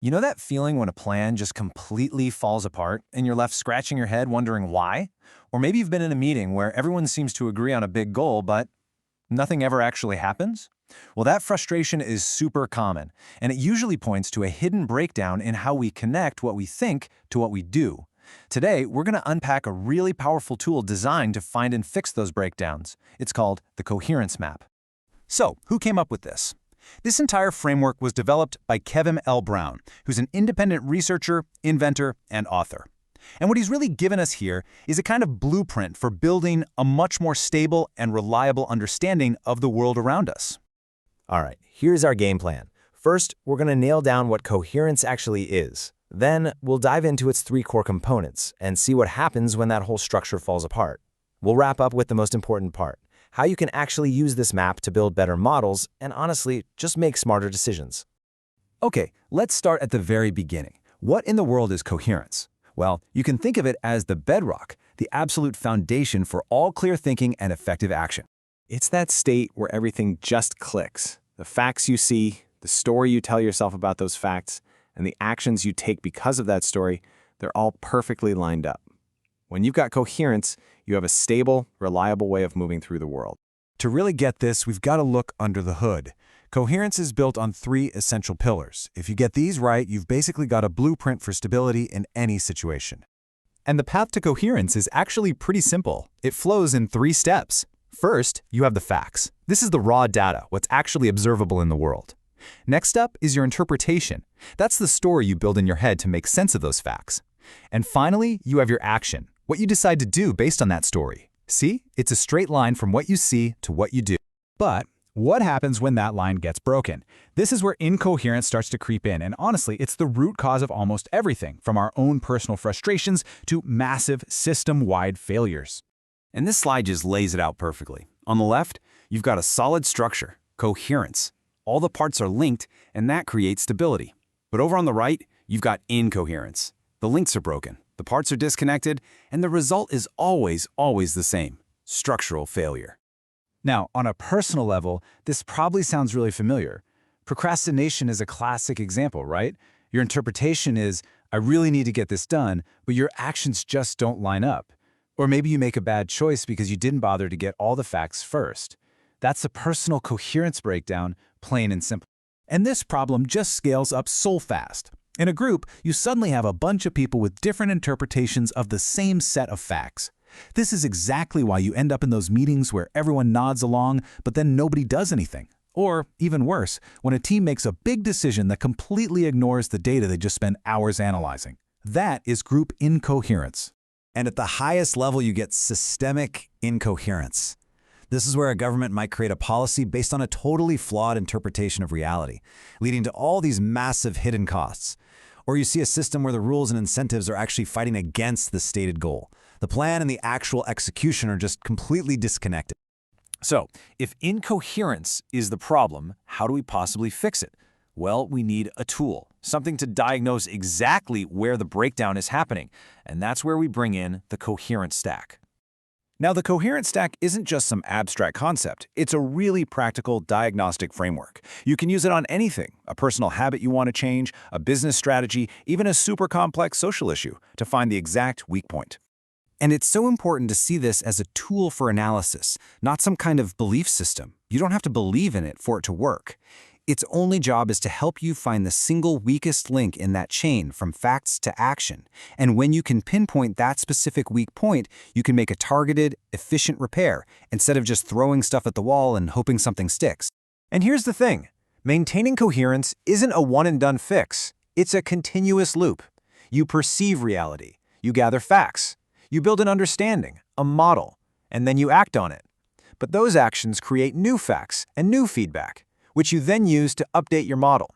You know that feeling when a plan just completely falls apart and you're left scratching your head wondering why? Or maybe you've been in a meeting where everyone seems to agree on a big goal, but nothing ever actually happens? Well, that frustration is super common, and it usually points to a hidden breakdown in how we connect what we think to what we do. Today, we're going to unpack a really powerful tool designed to find and fix those breakdowns. It's called the Coherence Map. So, who came up with this? This entire framework was developed by Kevin L. Brown, who's an independent researcher, inventor, and author. And what he's really given us here is a kind of blueprint for building a much more stable and reliable understanding of the world around us. All right, here's our game plan. First, we're going to nail down what coherence actually is. Then, we'll dive into its three core components and see what happens when that whole structure falls apart. We'll wrap up with the most important part: how you can actually use this map to build better models and, honestly, just make smarter decisions. Okay, let's start at the very beginning. What in the world is coherence? Well, you can think of it as the bedrock, the absolute foundation for all clear thinking and effective action. It's that state where everything just clicks. The facts you see, the story you tell yourself about those facts, and the actions you take because of that story, they're all perfectly lined up. When you've got coherence, you have a stable, reliable way of moving through the world. To really get this, we've got to look under the hood. Coherence is built on three essential pillars. If you get these right, you've basically got a blueprint for stability in any situation. And the path to coherence is actually pretty simple. It flows in three steps. First, you have the facts. This is the raw data, what's actually observable in the world. Next up is your interpretation. That's the story you build in your head to make sense of those facts. And finally, you have your action, what you decide to do based on that story. See, it's a straight line from what you see to what you do. But what happens when that line gets broken? This is where incoherence starts to creep in, and honestly, it's the root cause of almost everything, from our own personal frustrations to massive system-wide failures. And this slide just lays it out perfectly. On the left, you've got a solid structure, coherence. All the parts are linked, and that creates stability. But over on the right, you've got incoherence. The links are broken, the parts are disconnected, and the result is always the same: structural failure. Now, on a personal level, this probably sounds really familiar. Procrastination is a classic example, right? Your interpretation is, I really need to get this done, but your actions just don't line up. Or maybe you make a bad choice because you didn't bother to get all the facts first. That's a personal coherence breakdown, plain and simple. And this problem just scales up so fast. In a group, you suddenly have a bunch of people with different interpretations of the same set of facts. This is exactly why you end up in those meetings where everyone nods along, but then nobody does anything. Or, even worse, when a team makes a big decision that completely ignores the data they just spent hours analyzing. That is group incoherence. And at the highest level, you get systemic incoherence. This is where a government might create a policy based on a totally flawed interpretation of reality, leading to all these massive hidden costs. Or you see a system where the rules and incentives are actually fighting against the stated goal. The plan and the actual execution are just completely disconnected. So, if incoherence is the problem, how do we possibly fix it? Well, we need a tool, something to diagnose exactly where the breakdown is happening, and that's where we bring in the coherence stack. Now, the coherence stack isn't just some abstract concept. It's a really practical diagnostic framework. You can use it on anything: a personal habit you want to change, a business strategy, even a super complex social issue, to find the exact weak point. And it's so important to see this as a tool for analysis, not some kind of belief system. You don't have to believe in it for it to work. Its only job is to help you find the single weakest link in that chain from facts to action. And when you can pinpoint that specific weak point, you can make a targeted, efficient repair instead of just throwing stuff at the wall and hoping something sticks. And here's the thing: maintaining coherence isn't a one-and-done fix. It's a continuous loop. You perceive reality, you gather facts, you build an understanding, a model, and then you act on it. But those actions create new facts and new feedback, which you then use to update your model.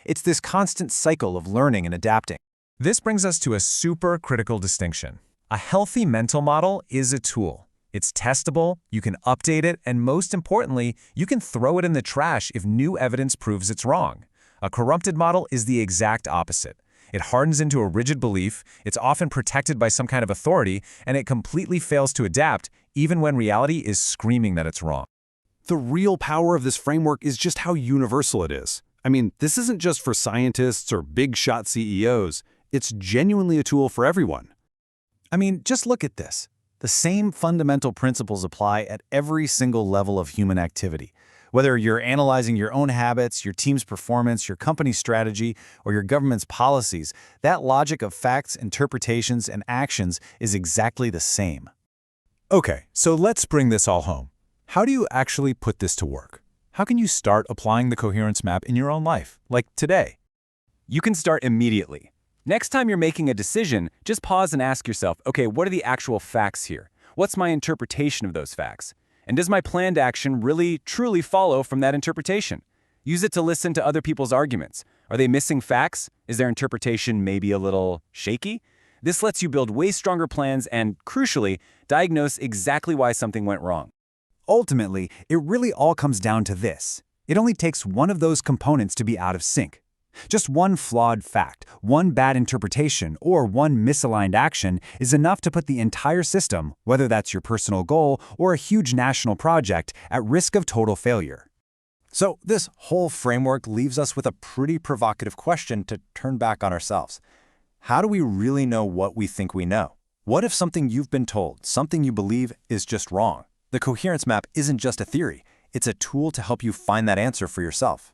It's this constant cycle of learning and adapting. This brings us to a super critical distinction. A healthy mental model is a tool. It's testable, you can update it, and most importantly, you can throw it in the trash if new evidence proves it's wrong. A corrupted model is the exact opposite. It hardens into a rigid belief, it's often protected by some kind of authority, and it completely fails to adapt, even when reality is screaming that it's wrong. The real power of this framework is just how universal it is. I mean, this isn't just for scientists or big-shot CEOs. It's genuinely a tool for everyone. I mean, just look at this. The same fundamental principles apply at every single level of human activity. Whether you're analyzing your own habits, your team's performance, your company's strategy, or your government's policies, that logic of facts, interpretations, and actions is exactly the same. Okay, so let's bring this all home. How do you actually put this to work? How can you start applying the Coherence Map in your own life, like today? You can start immediately. Next time you're making a decision, just pause and ask yourself, okay, what are the actual facts here? What's my interpretation of those facts? And does my planned action really, truly follow from that interpretation? Use it to listen to other people's arguments. Are they missing facts? Is their interpretation maybe a little shaky? This lets you build way stronger plans and, crucially, diagnose exactly why something went wrong. Ultimately, it really all comes down to this. It only takes one of those components to be out of sync. Just one flawed fact, one bad interpretation, or one misaligned action is enough to put the entire system, whether that's your personal goal or a huge national project, at risk of total failure. So this whole framework leaves us with a pretty provocative question to turn back on ourselves. How do we really know what we think we know? What if something you've been told, something you believe, is just wrong? The Coherence Map isn't just a theory. It's a tool to help you find that answer for yourself.